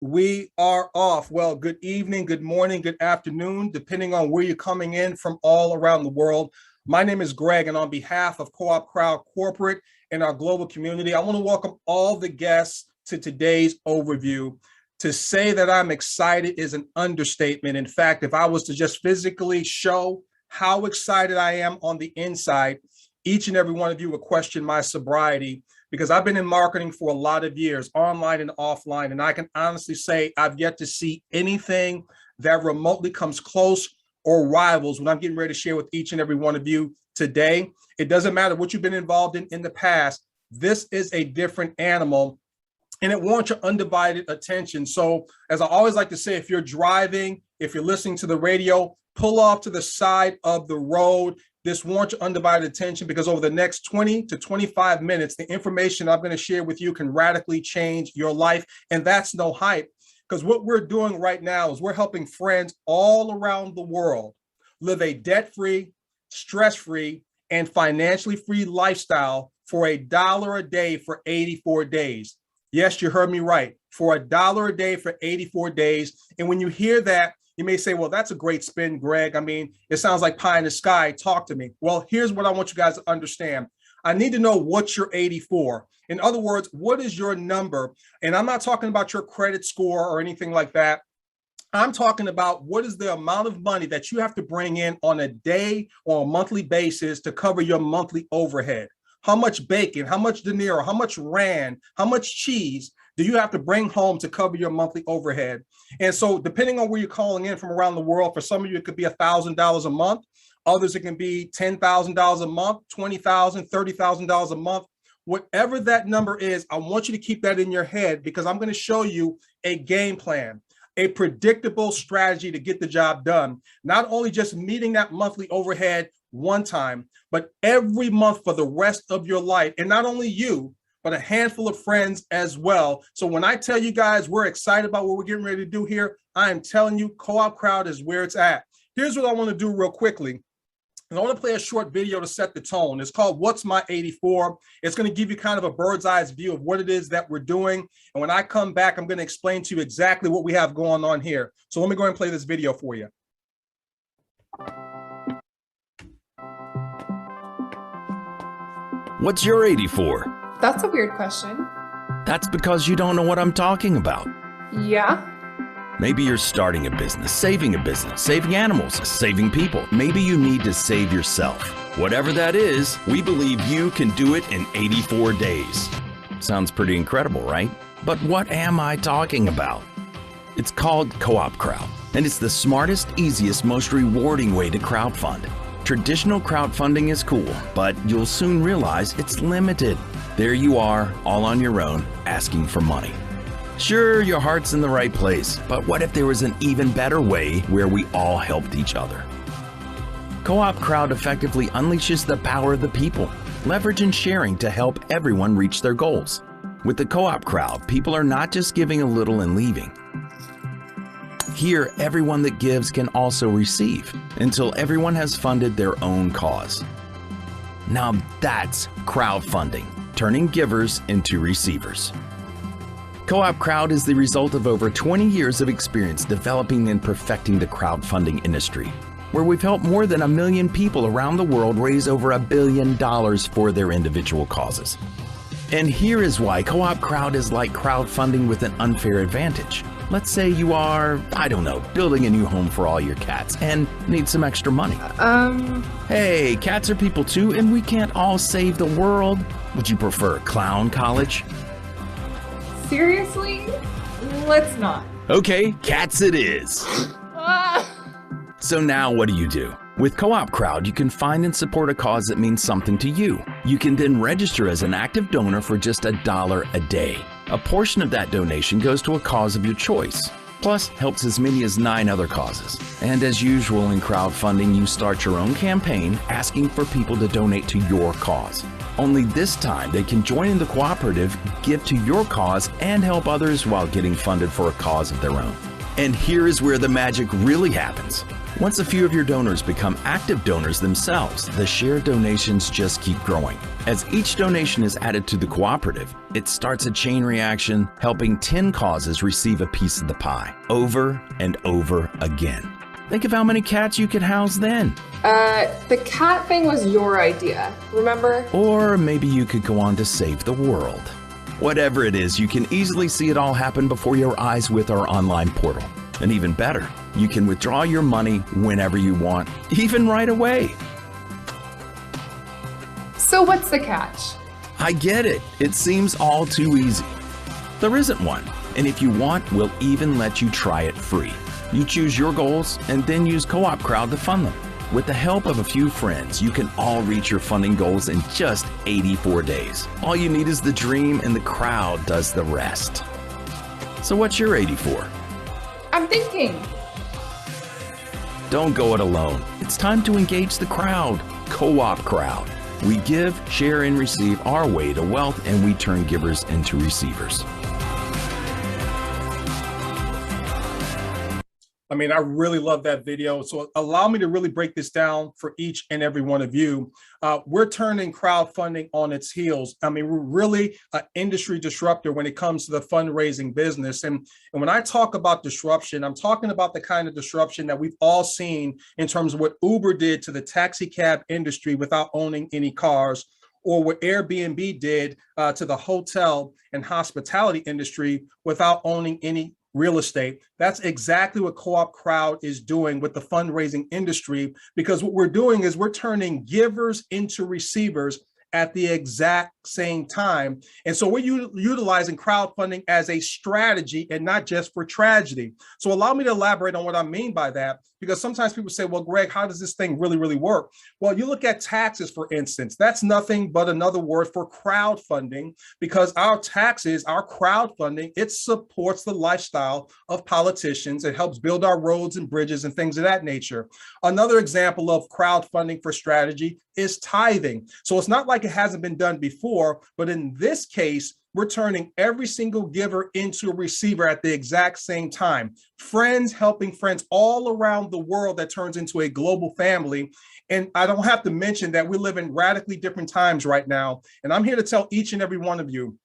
We are off. Well, good evening, good morning, good afternoon, depending on where you're coming in from all around the world. My name is Greg, and on behalf of Co-op Crowd Corporate and our global community, I want to welcome all the guests to today's overview. To say that I'm excited is an understatement. In fact, if I was to just physically show how excited I am on the inside, each and every one of you would question my sobriety, because I've been in marketing for a lot of years, online and offline, and I can honestly say I've yet to see anything that remotely comes close or rivals what I'm getting ready to share with each and every one of you today. It doesn't matter what you've been involved in the past. This is a different animal, and it wants your undivided attention. So as I always like to say, if you're driving, if you're listening to the radio, pull off to the side of the road. This wants your undivided attention, because over the next 20 to 25 minutes, the information I'm going to share with you can radically change your life. And that's no hype, because what we're doing right now is we're helping friends all around the world live a debt-free, stress-free, and financially free lifestyle for $1 a day for 84 days. Yes, you heard me right. For $1 a day for 84 days. And when you hear that, you may say, well, that's a great spin, Greg. I mean, it sounds like pie in the sky. Talk to me. Well, here's what I want you guys to understand. I need to know what's your 84. In other words, what is your number? And I'm not talking about your credit score or anything like that. I'm talking about what is the amount of money that you have to bring in on a day or a monthly basis to cover your monthly overhead. How much bacon, how much dinero, how much rand, how much cheese do you have to bring home to cover your monthly overhead? And so depending on where you're calling in from around the world, for some of you, it could be $1,000 a month. Others, it can be $10,000 a month, $20,000, $30,000 a month. Whatever that number is, I want you to keep that in your head, because I'm going to show you a game plan, a predictable strategy to get the job done. Not only just meeting that monthly overhead one time, but every month for the rest of your life. And not only you, but a handful of friends as well. So when I tell you guys we're excited about what we're getting ready to do here, I am telling you Co-op Crowd is where it's at. Here's what I want to do real quickly. I want to play a short video to set the tone. It's called What's My 84? It's going to give you kind of a bird's eye view of what it is that we're doing. And when I come back, I'm going to explain to you exactly what we have going on here. So let me go ahead and play this video for you. What's your 84? That's a weird question. That's because you don't know what I'm talking about. Yeah? Maybe you're starting a business, saving animals, saving people. Maybe you need to save yourself. Whatever that is, we believe you can do it in 84 days. Sounds pretty incredible, right? But what am I talking about? It's called Co-op Crowd, and it's the smartest, easiest, most rewarding way to crowdfund. Traditional crowdfunding is cool, but you'll soon realize it's limited. There you are, all on your own, asking for money. Sure, your heart's in the right place, but what if there was an even better way where we all helped each other? Co-op Crowd effectively unleashes the power of the people, leverage and sharing to help everyone reach their goals. With the Co-op Crowd, people are not just giving a little and leaving. Here, everyone that gives can also receive, until everyone has funded their own cause. Now that's crowdfunding, turning givers into receivers. Co-op Crowd is the result of over 20 years of experience developing and perfecting the crowdfunding industry, where we've helped more than 1 million people around the world raise over $1 billion for their individual causes. And here is why Co-op Crowd is like crowdfunding with an unfair advantage. Let's say you are, I don't know, building a new home for all your cats and need some extra money. Hey, cats are people too, and we can't all save the world. Would you prefer clown college? Seriously? Let's not. Okay, cats it is. So now what do? With Co-op Crowd, you can find and support a cause that means something to you. You can then register as an active donor for just $1 a day. A portion of that donation goes to a cause of your choice, plus helps as many as 9 other causes. And as usual in crowdfunding, you start your own campaign asking for people to donate to your cause. Only this time they can join in the cooperative, give to your cause, and help others while getting funded for a cause of their own. And here is where the magic really happens. Once a few of your donors become active donors themselves, the shared donations just keep growing. As each donation is added to the cooperative, it starts a chain reaction, helping 10 causes receive a piece of the pie, over and over again. Think of how many cats you could house then. The cat thing was your idea, remember? Or maybe you could go on to save the world. Whatever it is, you can easily see it all happen before your eyes with our online portal. And even better, you can withdraw your money whenever you want, even right away. So what's the catch? I get it. It seems all too easy. There isn't one. And if you want, we'll even let you try it free. You choose your goals and then use CoopCrowd to fund them. With the help of a few friends, you can all reach your funding goals in just 84 days. All you need is the dream, and the crowd does the rest. So what's your 84? I'm thinking. Don't go it alone. It's time to engage the crowd. CoopCrowd. We give, share, and receive our way to wealth, and we turn givers into receivers. I mean, I really love that video. So allow me to really break this down for each and every one of you. We're turning crowdfunding on its heels. I mean, we're really an industry disruptor when it comes to the fundraising business. And when I talk about disruption, I'm talking about the kind of disruption that we've all seen in terms of what Uber did to the taxi cab industry without owning any cars, or what Airbnb did to the hotel and hospitality industry without owning any real estate. That's exactly what CoopCrowd is doing with the fundraising industry, because what we're doing is we're turning givers into receivers at the exact same time. And so we're utilizing crowdfunding as a strategy and not just for tragedy. So allow me to elaborate on what I mean by that, because sometimes people say, well, Greg, how does this thing really work? Well, you look at taxes, for instance, that's nothing but another word for crowdfunding, because our taxes, our crowdfunding, it supports the lifestyle of politicians. It helps build our roads and bridges and things of that nature. Another example of crowdfunding for strategy is tithing. So it's not like it hasn't been done before, but in this case, we're turning every single giver into a receiver at the exact same time. Friends helping friends all around the world, that turns into a global family. And I don't have to mention that we live in radically different times right now. And I'm here to tell each and every one of you,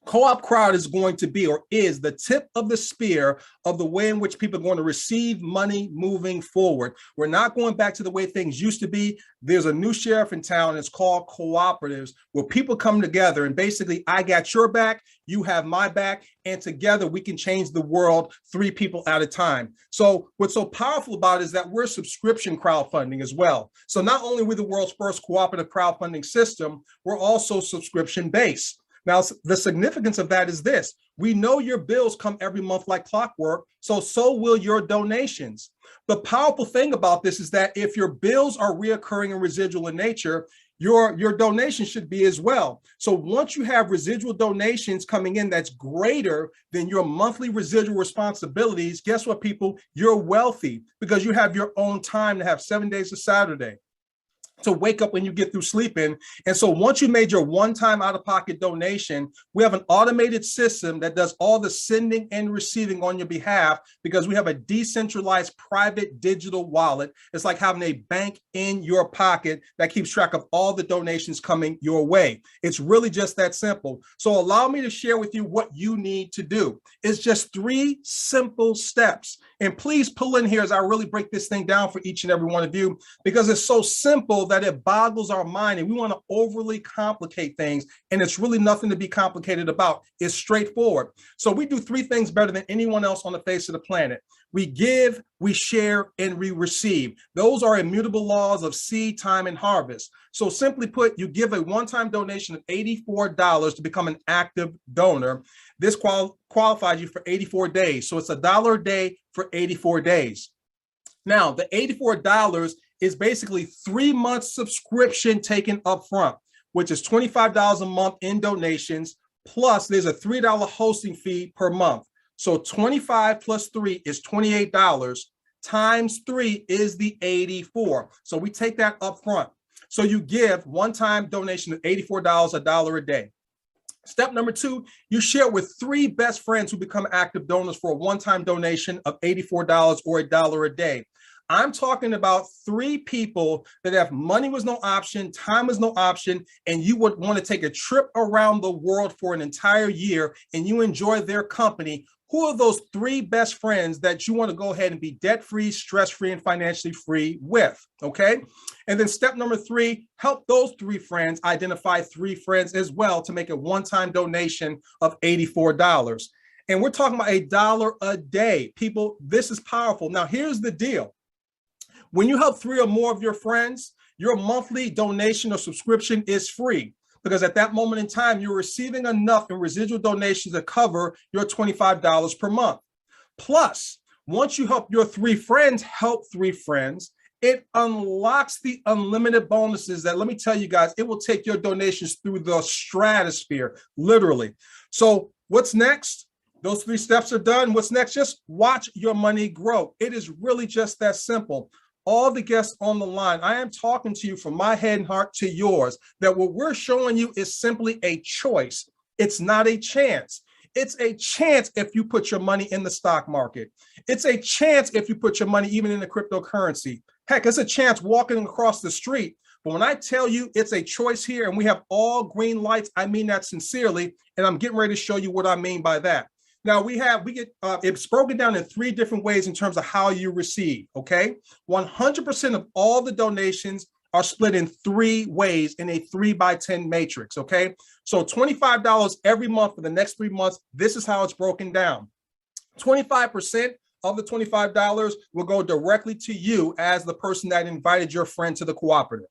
CoopCrowd is going to be, or is, the tip of the spear of the way in which people are going to receive money moving forward. We're not going back to the way things used to be. There's a new sheriff in town. It's called cooperatives, where people come together and basically, I got your back, you have my back, and together we can change the world 3 people at a time. So what's so powerful about it is that we're subscription crowdfunding as well. So not only are we the world's first cooperative crowdfunding system, we're also subscription based. Now, the significance of that is this: we know your bills come every month like clockwork, so will your donations. The powerful thing about this is that if your bills are reoccurring and residual in nature, your donation should be as well. So once you have residual donations coming in that's greater than your monthly residual responsibilities, guess what, people? You're wealthy, because you have your own time to have 7 days of Saturday, to wake up when you get through sleeping. And so once you made your one-time out-of-pocket donation, we have an automated system that does all the sending and receiving on your behalf, because we have a decentralized private digital wallet. It's like having a bank in your pocket that keeps track of all the donations coming your way. It's really just that simple. So allow me to share with you what you need to do. It's just 3 simple steps. And please pull in here as I really break this thing down for each and every one of you, because it's so simple that it boggles our mind, and we want to overly complicate things, and it's really nothing to be complicated about. It's straightforward. So we do 3 things better than anyone else on the face of the planet. We give, we share, and we receive. Those are immutable laws of seed, time, and harvest. So simply put, you give a one-time donation of $84 to become an active donor. This qualifies you for 84 days. So it's $1 a day for 84 days. Now, the $84 is basically 3 months subscription taken up front, which is $25 a month in donations, plus there's a $3 hosting fee per month. So 25 plus 3 is $28, times 3 is the 84. So we take that up front. So you give one-time donation of $84, $1 a day. Step number 2, you share with 3 best friends who become active donors for a one-time donation of $84 or $1 a day. I'm talking about 3 people that if money was no option, time was no option, and you would want to take a trip around the world for an entire year and you enjoy their company. Who are those 3 best friends that you want to go ahead and be debt-free, stress-free, and financially free with? Okay. And then step number 3, help those 3 friends identify 3 friends as well to make a one-time donation of $84. And we're talking about $1 a day. People, this is powerful. Now, here's the deal. When you help 3 or more of your friends, your monthly donation or subscription is free, because at that moment in time, you're receiving enough in residual donations to cover your $25 per month. Plus, once you help your 3 friends help 3 friends, it unlocks the unlimited bonuses that, let me tell you guys, it will take your donations through the stratosphere, literally. So what's next? Those 3 steps are done. What's next? Just watch your money grow. It is really just that simple. All the guests on the line, I am talking to you from my head and heart to yours, that what we're showing you is simply a choice. It's not a chance. It's a chance if you put your money in the stock market. It's a chance if you put your money even in the cryptocurrency. Heck, it's a chance walking across the street. But when I tell you it's a choice here and we have all green lights, I mean that sincerely. And I'm getting ready to show you what I mean by that. Now it's broken down in 3 different ways in terms of how you receive, okay? 100% of all the donations are split in 3 ways in a 3x10 matrix, okay? So $25 every month for the next 3 months, this is how it's broken down. 25% of the $25 will go directly to you as the person that invited your friend to the cooperative.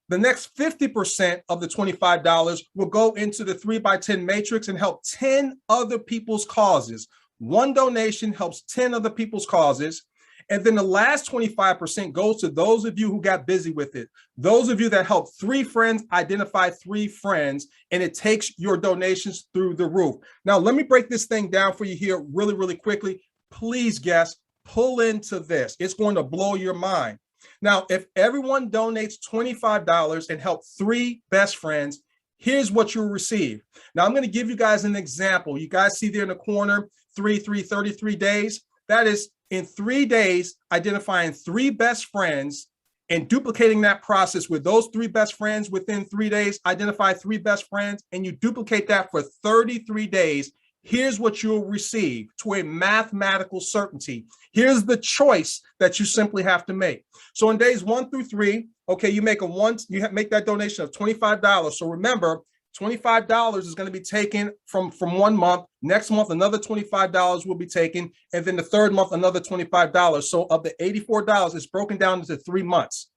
The next 50% of the $25 will go into the 3x10 matrix and help 10 other people's causes. 1 donation helps 10 other people's causes. And then the last 25% goes to those of you who got busy with it. Those of you that helped 3 friends identify 3 friends, and it takes your donations through the roof. Now, let me break this thing down for you here really, really quickly. Please, guests, pull into this. It's going to blow your mind. Now, if everyone donates $25 and help 3 best friends, here's what you'll receive. Now, I'm going to give you guys an example. You guys see there in the corner, 33 days. That is in 3 days, identifying 3 best friends and duplicating that process with those 3 best friends within 3 days, identify 3 best friends, and you duplicate that for 33 days. Here's what you'll receive to a mathematical certainty. Here's the choice that you simply have to make. So in days 1 through 3, okay, you make that donation of $25. So remember, $25 is going to be taken from 1 month. Next month, another $25 will be taken. And then the 3rd month, another $25. So of the $84, it's broken down into 3 months.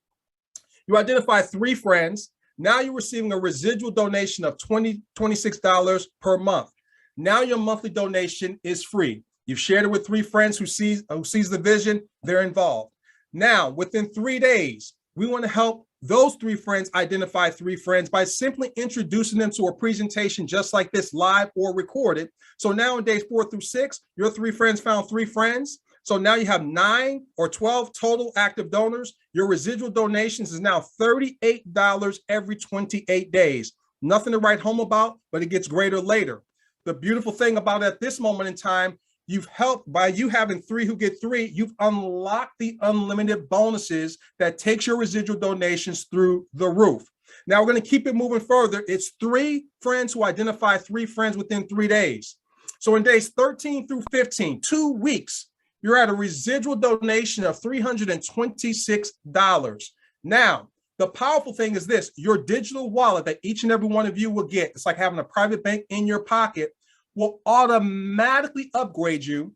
You identify 3 friends. Now you're receiving a residual donation of $26 per month. Now your monthly donation is free. You've shared it with 3 friends who sees the vision, they're involved. Now, within 3 days, we want to help those 3 friends identify 3 friends by simply introducing them to a presentation just like this, live or recorded. So now in days 4 through 6, your 3 friends found 3 friends. So now you have 9 or 12 total active donors. Your residual donations is now $38 every 28 days. Nothing to write home about, but it gets greater later. The beautiful thing about it at this moment in time, you've helped by you having 3 who get 3, you've unlocked the unlimited bonuses that takes your residual donations through the roof. Now we're going to keep it moving further. It's 3 friends who identify 3 friends within 3 days. So in days 13 through 15, 2 weeks, you're at a residual donation of $326. Now, the powerful thing is this, your digital wallet that each and every one of you will get, it's like having a private bank in your pocket, will automatically upgrade you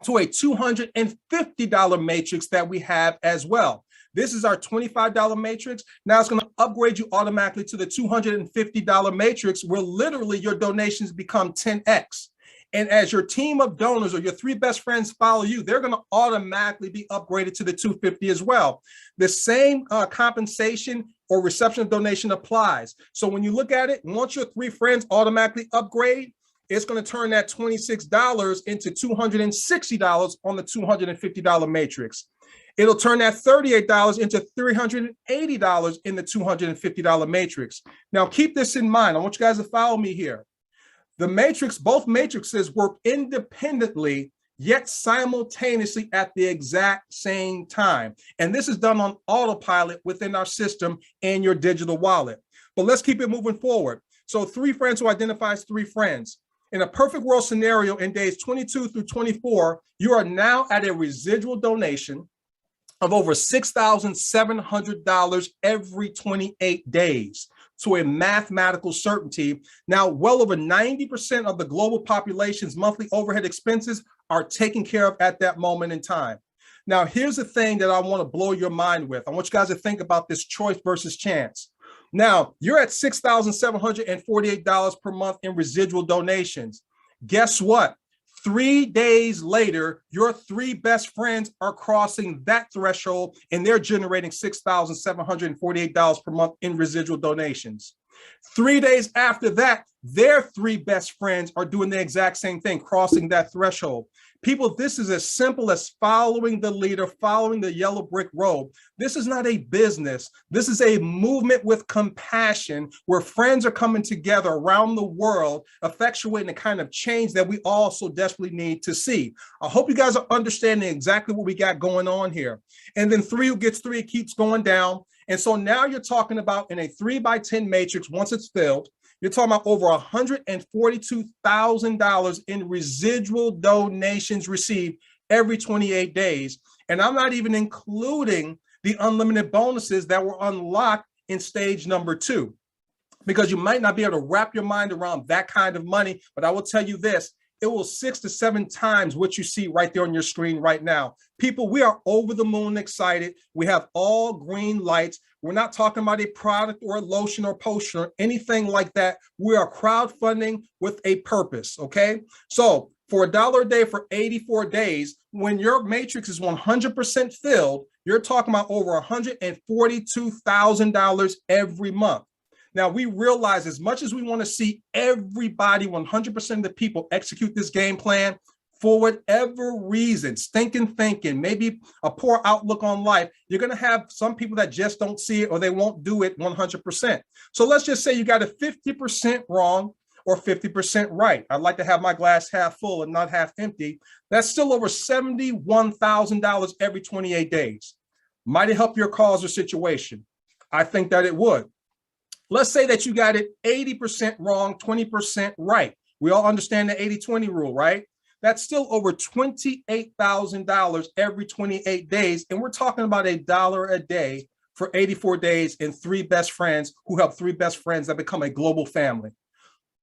to a $250 matrix that we have as well. This is our $25 matrix. Now it's going to upgrade you automatically to the $250 matrix where literally your donations become 10x. And as your team of donors or your 3 best friends follow you, they're going to automatically be upgraded to the 250 as well. The same compensation or reception of donation applies. So when you look at it, once your 3 friends automatically upgrade, it's going to turn that $26 into $260 on the $250 matrix. It'll turn that $38 into $380 in the $250 matrix. Now, keep this in mind. I want you guys to follow me here. Both matrices work independently, yet simultaneously at the exact same time. And this is done on autopilot within our system and your digital wallet. But let's keep it moving forward. So 3 friends who identifies 3 friends. In a perfect world scenario, in days 22 through 24, you are now at a residual donation of over $6,700 every 28 days to a mathematical certainty. Now, well over 90% of the global population's monthly overhead expenses are taken care of at that moment in time. Now, here's the thing that I want to blow your mind with. I want you guys to think about this choice versus chance. Now, you're at $6,748 per month in residual donations. Guess what? 3 days later, your 3 best friends are crossing that threshold and they're generating $6,748 per month in residual donations. 3 days after that, their 3 best friends are doing the exact same thing, crossing that threshold. People, this is as simple as following the leader, following the yellow brick road. This is not a business. This is a movement with compassion where friends are coming together around the world, effectuating the kind of change that we all so desperately need to see. I hope you guys are understanding exactly what we got going on here. And then 3 who gets 3, it keeps going down. And so now you're talking about in a 3x10 matrix, once it's filled, you're talking about over $142,000 in residual donations received every 28 days. And I'm not even including the unlimited bonuses that were unlocked in stage number 2, because you might not be able to wrap your mind around that kind of money. But I will tell you this, it will 6 to 7 times what you see right there on your screen right now. People, we are over the moon excited. We have all green lights. We're not talking about a product or a lotion or potion or anything like that. We are crowdfunding with a purpose, okay? So for $1 a day for 84 days, when your matrix is 100% filled, you're talking about over $142,000 every month. Now, we realize as much as we want to see everybody, 100% of the people execute this game plan, for whatever reason, stinking thinking, maybe a poor outlook on life, you're going to have some people that just don't see it or they won't do it 100%. So let's just say you got it 50% wrong or 50% right. I'd like to have my glass half full and not half empty. That's still over $71,000 every 28 days. Might it help your cause or situation? I think that it would. Let's say that you got it 80% wrong, 20% right. We all understand the 80-20 rule, right? That's still over $28,000 every 28 days. And we're talking about $1 a day for 84 days and 3 best friends who help 3 best friends that become a global family.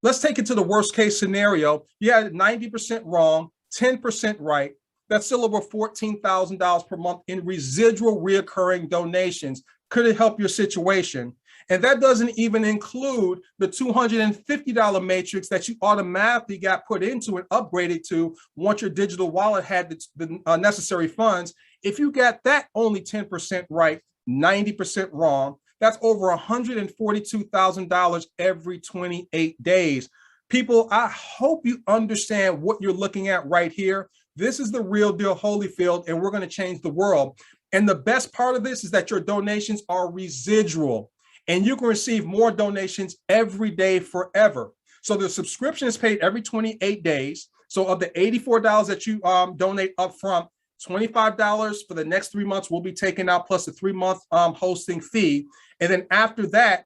Let's take it to the worst case scenario. You had 90% wrong, 10% right. That's still over $14,000 per month in residual reoccurring donations. Could it help your situation? And that doesn't even include the $250 matrix that you automatically got put into and upgraded to once your digital wallet had the necessary funds. If you got that only 10% right, 90% wrong, that's over $142,000 every 28 days. People, I hope you understand what you're looking at right here. This is the real deal Holyfield, and we're going to change the world. And the best part of this is that your donations are residual. And you can receive more donations every day forever. So the subscription is paid every 28 days. So of the $84 that you donate upfront, $25 for the next 3 months will be taken out, plus a 3-month hosting fee. And then after that,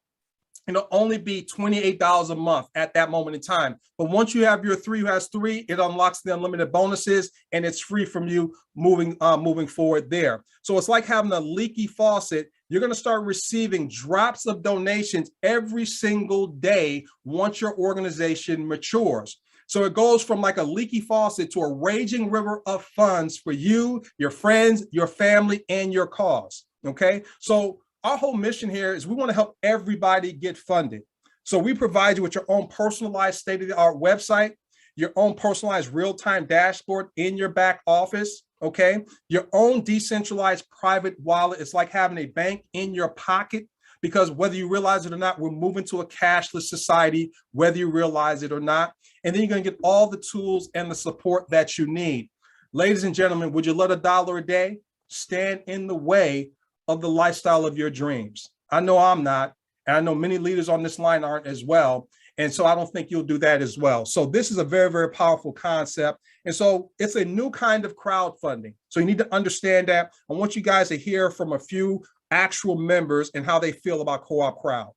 it'll only be $28 a month at that moment in time. But once you have your 3 who has 3, it unlocks the unlimited bonuses and it's free from you moving forward there. So it's like having a leaky faucet. You're going to start receiving drops of donations every single day once your organization matures. So it goes from like a leaky faucet to a raging river of funds for you, your friends, your family, and your cause. Okay. So our whole mission here is we want to help everybody get funded. So we provide you with your own personalized state-of-the-art website, your own personalized real-time dashboard in your back office. Okay, your own decentralized private wallet. It's like having a bank in your pocket, because whether you realize it or not, we're moving to a cashless society, whether you realize it or not. And then you're going to get all the tools and the support that you need. Ladies and gentlemen, would you let $1 a day stand in the way of the lifestyle of your dreams? I know I'm not, and I know many leaders on this line aren't as well. And so I don't think you'll do that as well. So this is a very, very powerful concept. And so it's a new kind of crowdfunding. So you need to understand that. I want you guys to hear from a few actual members and how they feel about Co-op Crowd.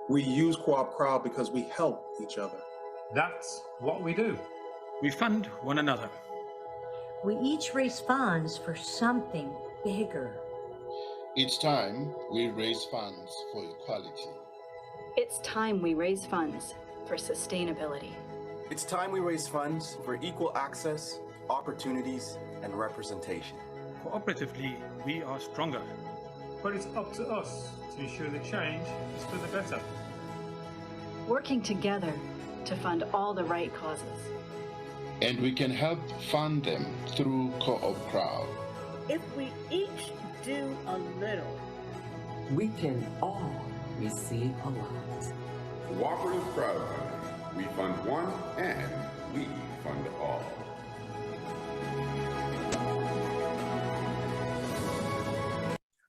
We use Co-op Crowd because we help each other. That's what we do. We fund one another. We each raise funds for something bigger. Each time we raise funds for equality. It's time we raise funds for sustainability. It's time we raise funds for equal access, opportunities, and representation. Cooperatively, we are stronger. But it's up to us to ensure the change is for the better. Working together to fund all the right causes. And we can help fund them through Co-op Crowd. If we each do a little, we can all receive a lot. Cooperative Crowdfunding. We fund one and we fund all.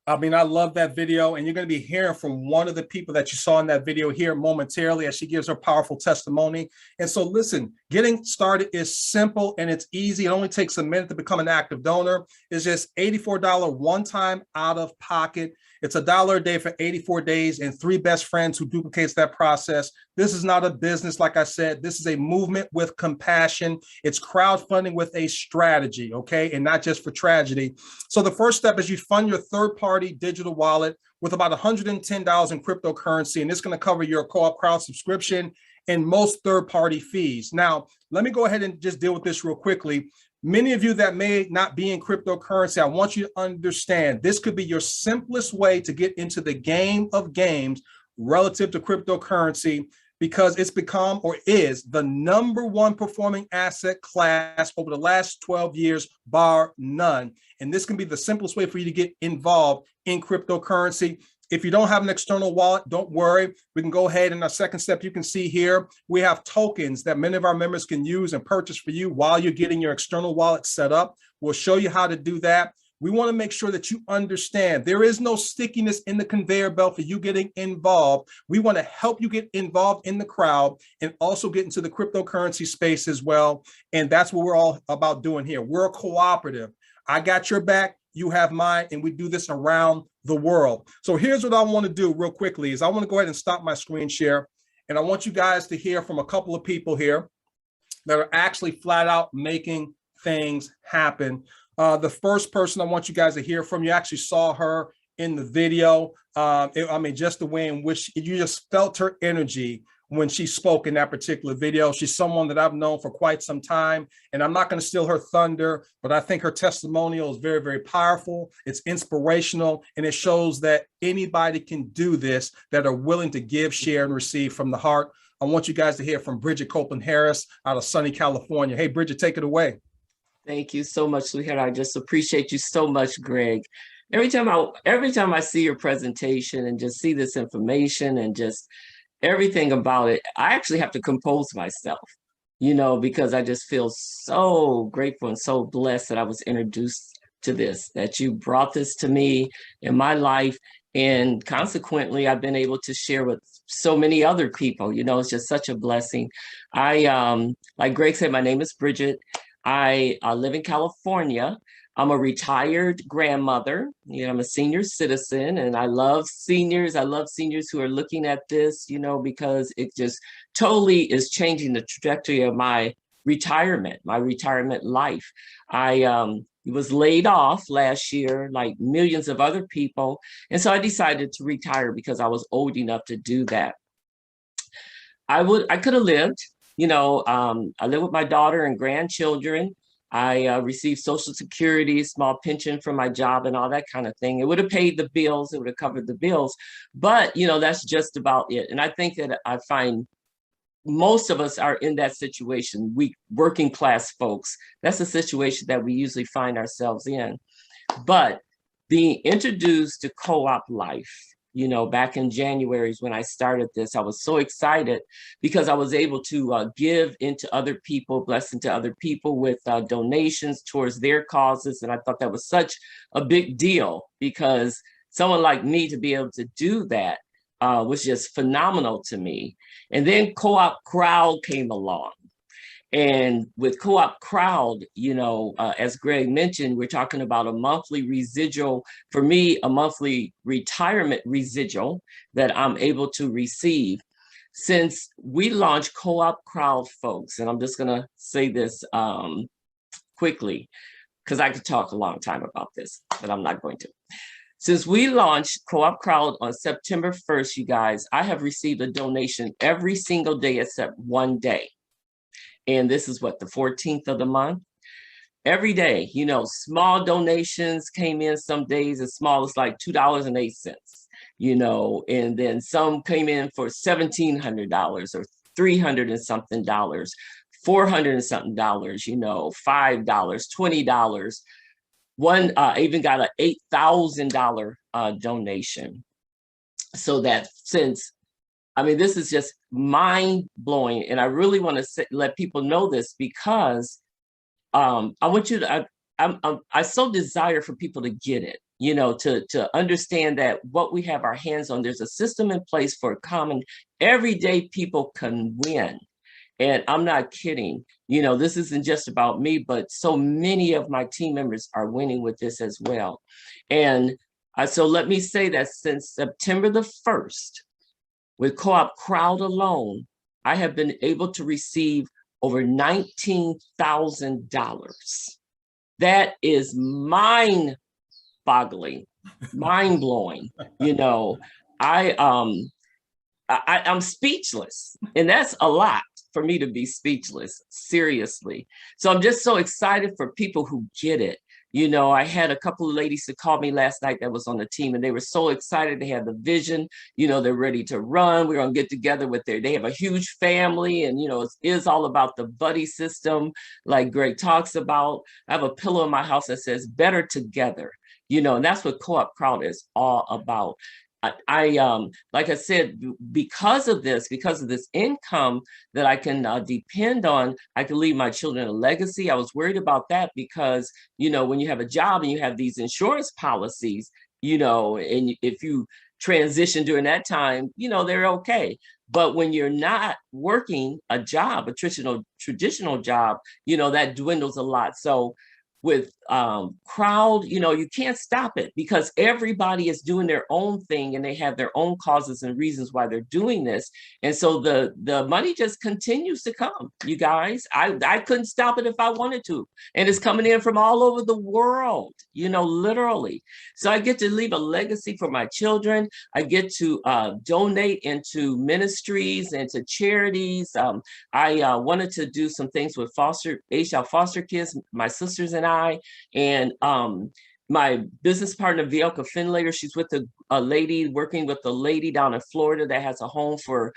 I mean, I love that video, and you're going to be hearing from one of the people that you saw in that video here momentarily as she gives her powerful testimony. And so listen, getting started is simple and it's easy. It only takes a minute to become an active donor. It's just $84 one-time out of pocket. It's $1 a day for 84 days and 3 best friends who duplicates that process. This is not a business, like I said. This is a movement with compassion. It's crowdfunding with a strategy, okay? And not just for tragedy. So the first step is you fund your third-party digital wallet with about $110 in cryptocurrency, and it's going to cover your Co-op Crowd subscription and most third-party fees. Now, let me go ahead and just deal with this real quickly. Many of you that may not be in cryptocurrency, I want you to understand this could be your simplest way to get into the game of games relative to cryptocurrency, because it's become or is the #1 performing asset class over the last 12 years, bar none. And this can be the simplest way for you to get involved in cryptocurrency. If you don't have an external wallet, don't worry. We can go ahead, and our second step you can see here, we have tokens that many of our members can use and purchase for you while you're getting your external wallet set up. We'll show you how to do that. We want to make sure that you understand there is no stickiness in the conveyor belt for you getting involved. We want to help you get involved in the crowd and also get into the cryptocurrency space as well. And that's what we're all about doing here. We're a cooperative. I got your back, you have mine, and we do this around the world. So here's what I want to do real quickly is I want to go ahead and stop my screen share. And I want you guys to hear from a couple of people here that are actually flat out making things happen. The first person I want you guys to hear from, you actually saw her in the video. I mean, just the way in which you just felt her energy when she spoke in that particular video. She's someone that I've known for quite some time, and I'm not going to steal her thunder, but I think her testimonial is very, very powerful. It's inspirational, and it shows that anybody can do this that are willing to give, share, and receive from the heart. I want you guys to hear from Bridget Copeland Harris out of sunny California. Hey, Bridget, take it away. Thank you so much, sweetheart. I just appreciate you so much, Greg. Every time I see your presentation and just see this information and just everything about it, I actually have to compose myself, you know, because I just feel so grateful and so blessed that I was introduced to this, that you brought this to me in my life. And consequently, I've been able to share with so many other people. You know, it's just such a blessing. Like Greg said, my name is Bridget. I live in California. I'm a retired grandmother. You know, I'm a senior citizen, and I love seniors. I love seniors who are looking at this, you know, because it just totally is changing the trajectory of my retirement life. I was laid off last year, like millions of other people. And so I decided to retire because I was old enough to do that. I could have lived, you know, I live with my daughter and grandchildren. I received Social Security, small pension from my job and all that kind of thing. It would have paid the bills, it would have covered the bills, but you know, that's just about it. And I think that I find most of us are in that situation. We working class folks, that's the situation that we usually find ourselves in. But being introduced to co-op life, you know, back in January is when I started this. I was so excited because I was able to give into other people, bless into other people with donations towards their causes. And I thought that was such a big deal because someone like me to be able to do that was just phenomenal to me. And then CoopCrowd came along. And with CoopCrowd, as Greg mentioned, we're talking about a monthly residual, for me, a monthly retirement residual that I'm able to receive. Since we launched CoopCrowd, folks, and I'm just gonna say this quickly, because I could talk a long time about this, but I'm not going to. Since we launched CoopCrowd on September 1st, you guys, I have received a donation every single day except one day. And this is what, the 14th of the month? Every day, small donations came in some days as small as like $2.08, and then some came in for $1,700 or $300 and something dollars, $400 and something dollars, $5, $20. One even got an $8,000 donation. So that this is just mind blowing. And I really want to let people know this because I want you to, I so desire for people to get it, to understand that what we have our hands on, there's a system in place for common, everyday people can win. And I'm not kidding. This isn't just about me, but so many of my team members are winning with this as well. And so let me say that since September the 1st, with CoopCrowd alone, I have been able to receive over $19,000. That is mind-boggling, mind-blowing. I'm speechless, and that's a lot for me to be speechless, seriously. So I'm just so excited for people who get it. I had a couple of ladies that called me last night that was on the team, and they were so excited. They had the vision, they're ready to run. We're gonna get together they have a huge family, and it is all about the buddy system, like Greg talks about. I have a pillow in my house that says better together, and that's what CoopCrowd is all about. Like I said, because of this income that I can depend on, I can leave my children a legacy. I was worried about that because, when you have a job and you have these insurance policies, and if you transition during that time, they're okay. But when you're not working a job, a traditional job, that dwindles a lot. So with crowd, you can't stop it because everybody is doing their own thing and they have their own causes and reasons why they're doing this. And so the money just continues to come, you guys. I couldn't stop it if I wanted to. And it's coming in from all over the world, literally. So I get to leave a legacy for my children. I get to donate into ministries and to charities. I wanted to do some things with aged-out foster kids, my sisters and I. And my business partner, Vielka Finlater, she's with a lady, working with a lady down in Florida that has a home for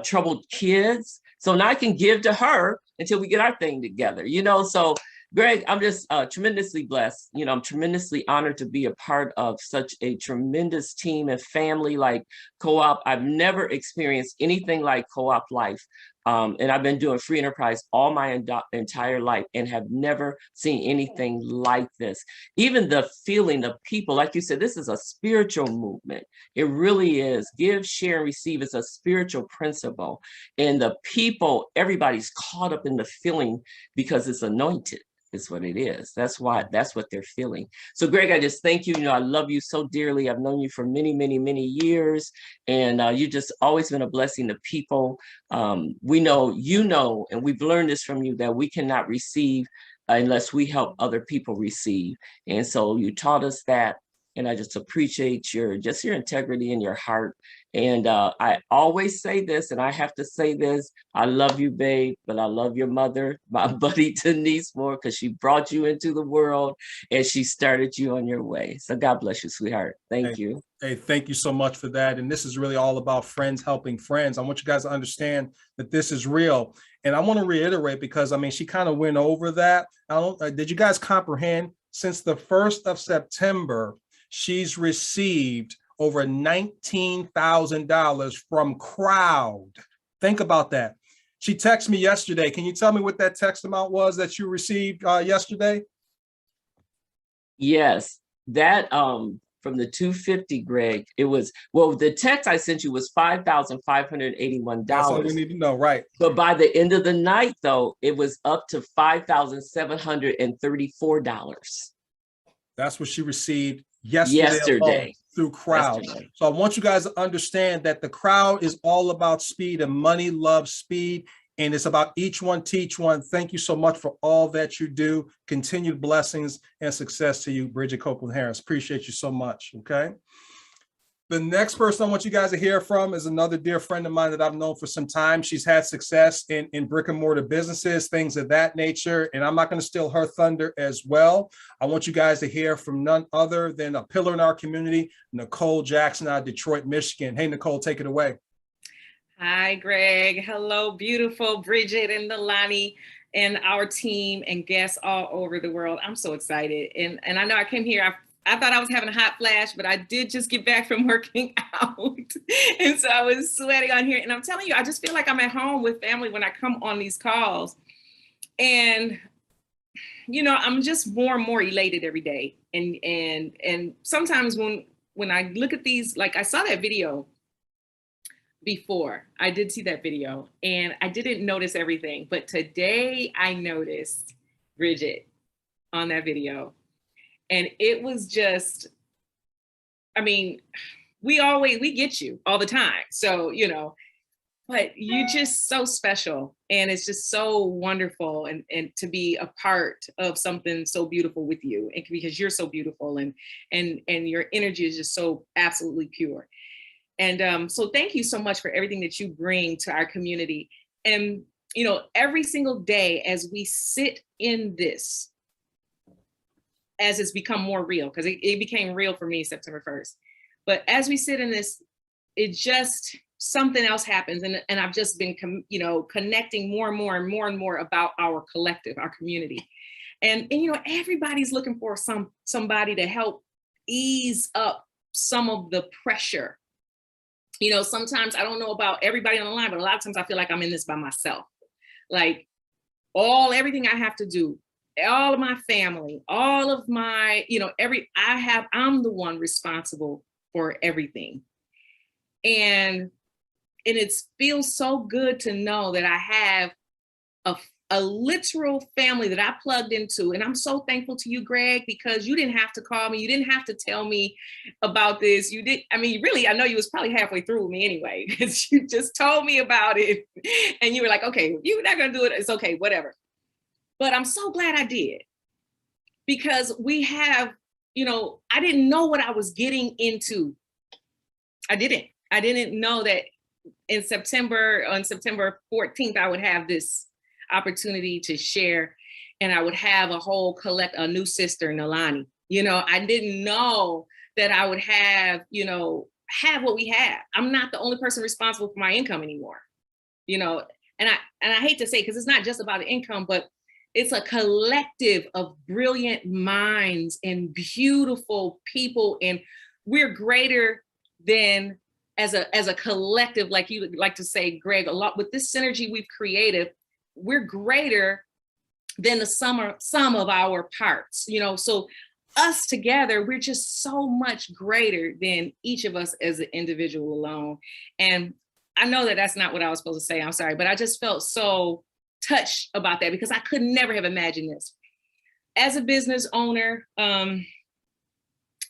troubled kids. So now I can give to her until we get our thing together, So Greg, I'm just tremendously blessed. I'm tremendously honored to be a part of such a tremendous team and family like Co-op. I've never experienced anything like Co-op life. And I've been doing free enterprise all my entire life and have never seen anything like this. Even the feeling of people, like you said, this is a spiritual movement. It really is. Give, share, and receive is a spiritual principle. And the people, everybody's caught up in the feeling because it's anointed. Is what it is. That's what they're feeling. So Greg, I just thank you. I love you so dearly. I've known you for many, many, many years. And you've just always been a blessing to people. We know, and we've learned this from you, that we cannot receive unless we help other people receive. And so you taught us that. And I just appreciate your integrity and your heart. And I always say this, and I have to say this, I love you, babe, but I love your mother, my buddy Denise, more because she brought you into the world and she started you on your way. So God bless you, sweetheart. Thank you. Hey, thank you so much for that. And this is really all about friends helping friends. I want you guys to understand that this is real. And I want to reiterate, because she kind of went over that. Did you guys comprehend? Since the 1st of September, she's received over $19,000 from Crowd. Think about that. She texted me yesterday. Can you tell me what that text amount was that you received yesterday? Yes, that from the 250, Greg, it was, well, the text I sent you was $5,581. That's all we need to know, right? But by the end of the night, though, it was up to $5,734. That's what she received yesterday through Crowd. Yesterday. So I want you guys to understand that the Crowd is all about speed, and money loves speed. And it's about each one, teach one. Thank you so much for all that you do. Continued blessings and success to you, Bridget Copeland Harris. Appreciate you so much. Okay. The next person I want you guys to hear from is another dear friend of mine that I've known for some time. She's had success in brick and mortar businesses, things of that nature. And I'm not going to steal her thunder as well. I want you guys to hear from none other than a pillar in our community, Nicole Jackson out of Detroit, Michigan. Hey, Nicole, take it away. Hi, Greg. Hello, beautiful Bridget and Nalani and our team and guests all over the world. I'm so excited. And I know I came here, I thought I was having a hot flash, but I did just get back from working out. And so I was sweating on here. And I'm telling you, I just feel like I'm at home with family when I come on these calls. And, you know, I'm just more and more elated every day. And sometimes when I look at these, like I saw that video before, I did see that video and I didn't notice everything, but today I noticed Bridget on that video. And it was just, I mean, we get you all the time. So, you know, but you're just so special. And it's just so wonderful and to be a part of something so beautiful with you, and because you're so beautiful and your energy is just so absolutely pure. And so thank you so much for everything that you bring to our community. And, you know, every single day as we sit in this, as it's become more real, because it became real for me September 1st. But as we sit in this, it just, something else happens. And I've just been, connecting more and more and more and more about our collective, our community. And you know, everybody's looking for somebody to help ease up some of the pressure. You know, sometimes I don't know about everybody on the line, but a lot of times I feel like I'm in this by myself. Like everything I have to do, all of my family, all of my, you know, I'm the one responsible for everything. And it feels so good to know that I have a literal family that I plugged into. And I'm so thankful to you, Greg, because you didn't have to call me. You didn't have to tell me about this. You did. I mean, really, I know you was probably halfway through with me anyway, because you just told me about it. And you were like, okay, you're not going to do it. It's okay, whatever. But I'm so glad I did, because we have, you know, I didn't know what I was getting into. I didn't know that on September 14th, I would have this opportunity to share, and I would have a new sister, Nalani. You know, I didn't know that I would have what we have. I'm not the only person responsible for my income anymore, you know, and I hate to say, because it's not just about the income, but it's a collective of brilliant minds and beautiful people. And we're greater than as a collective, like you like to say, Greg, a lot with this synergy we've created, we're greater than the sum of our parts, you know. So us together, we're just so much greater than each of us as an individual alone. And I know that that's not what I was supposed to say, I'm sorry, but I just felt so touched about that, because I could never have imagined this. As a business owner, I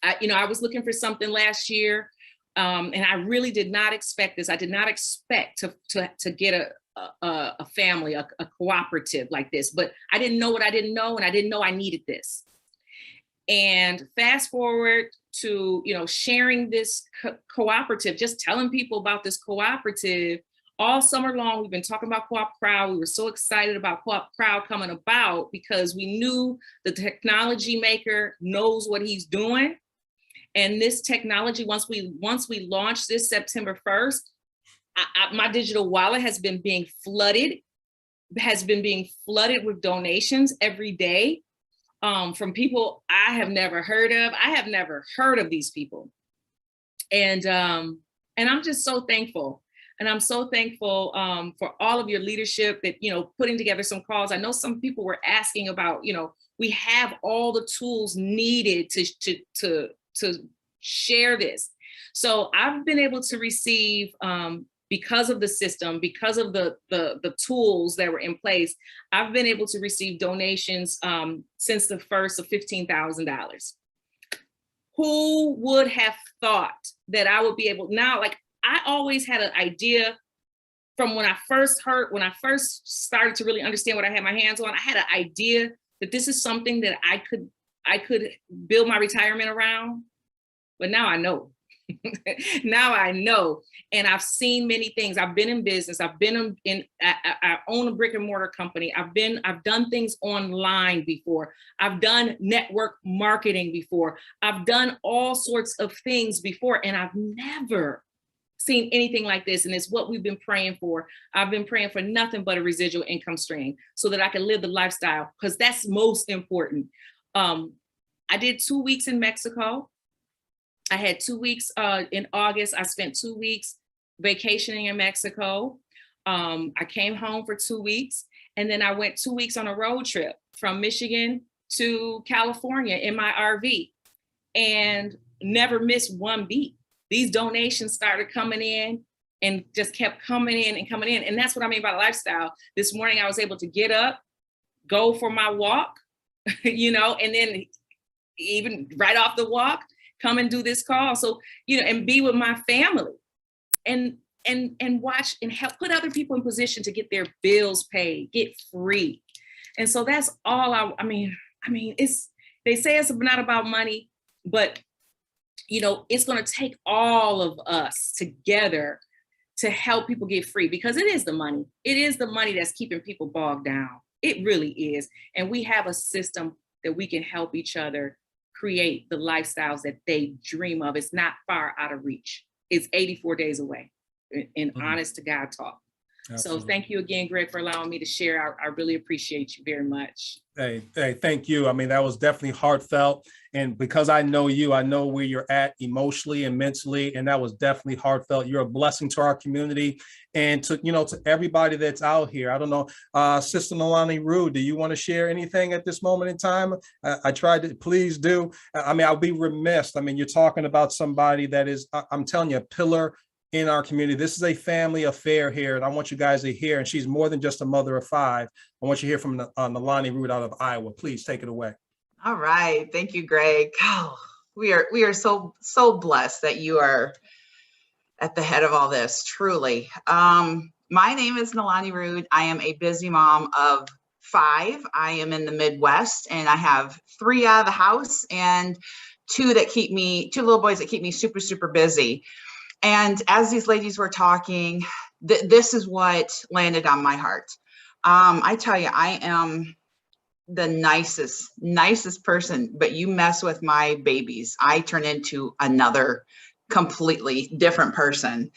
was looking for something last year, and I really did not expect this. I did not expect to get a family, a cooperative like this, but I didn't know what I didn't know, and I didn't know I needed this. And fast forward to, you know, sharing this cooperative, just telling people about this cooperative. All summer long, we've been talking about CoopCrowd. We were so excited about CoopCrowd coming about, because we knew the technology maker knows what he's doing. And this technology, once we launched this September 1st, my digital wallet has been being flooded with donations every day from people I have never heard of. I have never heard of these people. And I'm just so thankful. And I'm so thankful for all of your leadership that, you know, putting together some calls. I know some people were asking about, you know, we have all the tools needed to share this. So I've been able to receive, because of the system, because of the tools that were in place, I've been able to receive donations since the first of $15,000. Who would have thought that I would be able now? Like, I always had an idea from when I first started to really understand what I had my hands on. I had an idea that this is something that I could build my retirement around, but now I know. Now I know, and I've seen many things. I've been in business. I've been I own a brick and mortar company. I've done things online before. I've done network marketing before. I've done all sorts of things before, and I've never seen anything like this. And it's what we've been praying for. I've been praying for nothing but a residual income stream so that I can live the lifestyle, because that's most important. I did 2 weeks in Mexico. I had 2 weeks in August. I spent 2 weeks vacationing in Mexico. I came home for 2 weeks, and then I went 2 weeks on a road trip from Michigan to California in my RV, and never missed one beat. These donations started coming in and just kept coming in and coming in. And that's what I mean by lifestyle. This morning, I was able to get up, go for my walk, and then even right off the walk, come and do this call. So, and be with my family and watch and help put other people in position to get their bills paid, get free. And so that's all I mean, they say it's not about money, but it's going to take all of us together to help people get free, because it is the money. It is the money that's keeping people bogged down. It really is. And we have a system that we can help each other create the lifestyles that they dream of. It's not far out of reach. It's 84 days away, in honest to God talk. Absolutely. So thank you again, Greg, for allowing me to share. I really appreciate you very much. Hey, thank you. I mean, that was definitely heartfelt. And because I know you, I know where you're at emotionally and mentally, and that was definitely heartfelt. You're a blessing to our community and to everybody that's out here. I don't know, Sister Nolani Rue, do you want to share anything at this moment in time? I tried to, please do. I mean, I'll be remiss. I mean, you're talking about somebody that is, I'm telling you, a pillar in our community. This is a family affair here, and I want you guys to hear, and she's more than just a mother of five. I want you to hear from Nolani Root out of Iowa. Please take it away. All right. Thank you, Greg. Oh, we are so blessed that you are at the head of all this, truly. My name is Nolani Root. I am a busy mom of 5. I am in the Midwest, and I have 3 out of the house and 2 little boys that keep me super, super busy. And as these ladies were talking, this is what landed on my heart. I tell you, I am the nicest person, but you mess with my babies, I turn into another completely different person.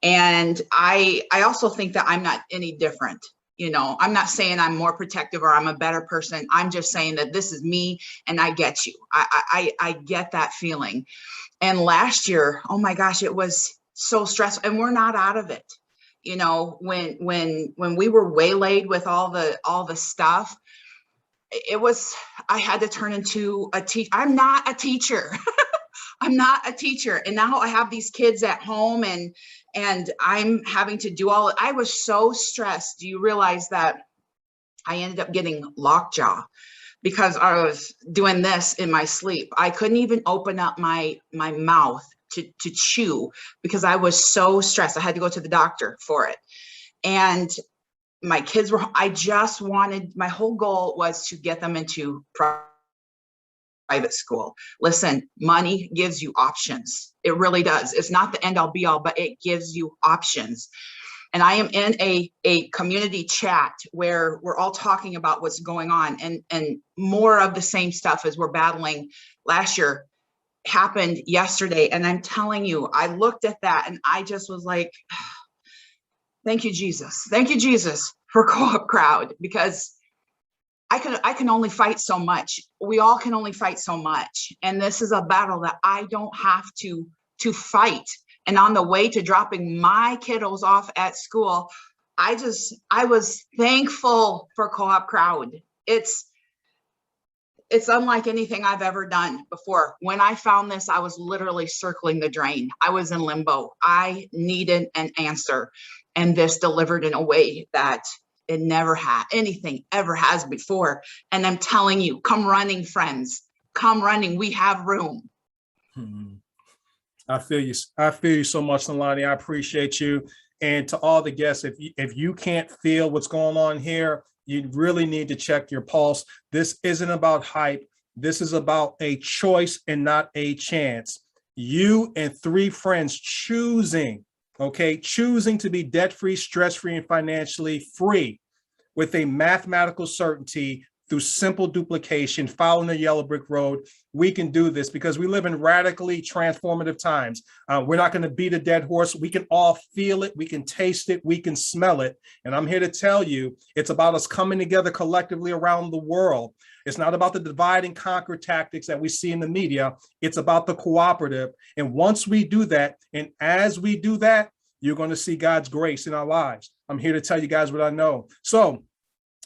And I also think that I'm not any different. I'm not saying I'm more protective or I'm a better person. I'm just saying that this is me, and I get you. I get that feeling. And last year, oh my gosh, it was so stressful, and we're not out of it. When we were waylaid with all the stuff, I had to turn into a teacher. I'm not a teacher. I'm not a teacher. And now I have these kids at home, and I'm having to do all. I was so stressed. Do you realize that I ended up getting lockjaw because I was doing this in my sleep? I couldn't even open up my mouth to chew because I was so stressed. I had to go to the doctor for it. And my kids my whole goal was to get them into private school. Listen, money gives you options. It really does. It's not the end all be all, but it gives you options. And I am in a community chat where we're all talking about what's going on, and more of the same stuff as we're battling last year happened yesterday. And I'm telling you, I looked at that and I just was like, thank you, Jesus. Thank you, Jesus, for CoopCrowd, because I can only fight so much. We all can only fight so much. And this is a battle that I don't have to fight. And on the way to dropping my kiddos off at school, I was thankful for CoopCrowd. it's unlike anything I've ever done before. When I found this, I was literally circling the drain. I was in limbo. I needed an answer. And this delivered in a way that it never had, anything ever has before. And I'm telling you, come running, friends. Come running. We have room. I feel you. I feel you so much, Nalani. I appreciate you. And to all the guests, if you can't feel what's going on here, you really need to check your pulse. This isn't about hype. This is about a choice and not a chance. You and 3 friends choosing, okay, choosing to be debt-free, stress-free, and financially free with a mathematical certainty through simple duplication, following the yellow brick road. We can do this because we live in radically transformative times. We're not going to beat a dead horse. We can all feel it. We can taste it. We can smell it. And I'm here to tell you, it's about us coming together collectively around the world. It's not about the divide and conquer tactics that we see in the media. It's about the cooperative. And once we do that, and as we do that, you're going to see God's grace in our lives. I'm here to tell you guys what I know. So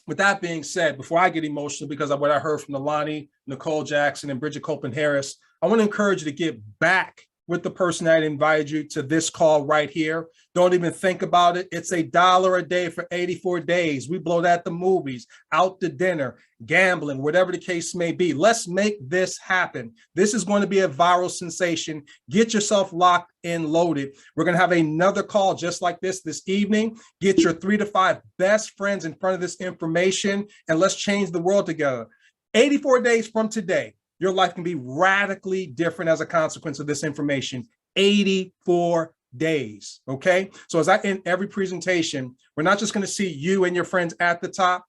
with that being said, before I get emotional because of what I heard from Nalani, Nicole Jackson, and Bridget Copeland Harris, I want to encourage you to get back with the person that invited you to this call right here. Don't even think about it. It's $1 a day for 84 days. We blow that to movies, out to dinner, gambling, whatever the case may be. Let's make this happen. This is going to be a viral sensation. Get yourself locked and loaded. We're going to have another call just like this evening. Get your 3 to 5 best friends in front of this information, and let's change the world together. 84 days from today, your life can be radically different as a consequence of this information. 84 days, okay? So as I end every presentation, we're not just going to see you and your friends at the top.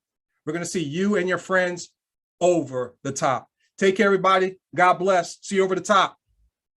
We're going to see you and your friends over the top. Take care, everybody. God bless. See you over the top.